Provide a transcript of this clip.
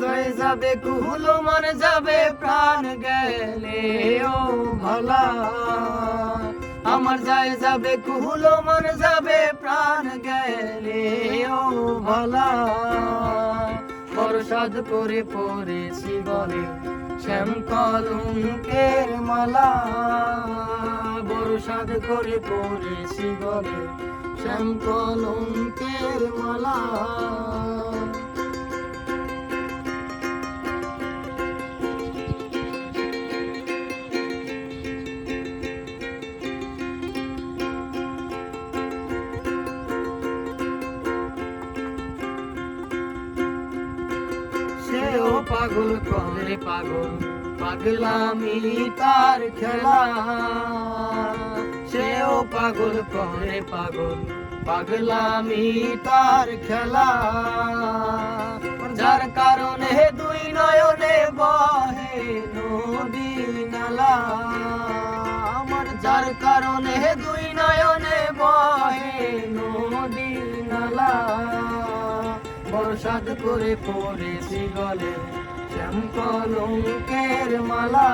জয় যাবে কুহুল মন যাবে প্রাণ গেলে ও ভালা আমার জয় যাবে কুহুল মন যাবে প্রাণ গেলে ও ভালা বরসাদ করে পড়েছি গলে শ্যাম কলঙ্কের মালা বরসাদ করে পড়েছি গলে শ্যাম কলঙ্কের মালা সেও পাগল করে পাগল পাগলামি তার খেলা সেও পাগল করে পাগল পাগলামি তার খেলা যার কারণে দুই নয়নে বহে নদী নালা আমার যার কারণে দুই নয়নে বহে নদী নালা বরসাদ করে পড়েছি গলে শ্যাম কলঙ্কের মালা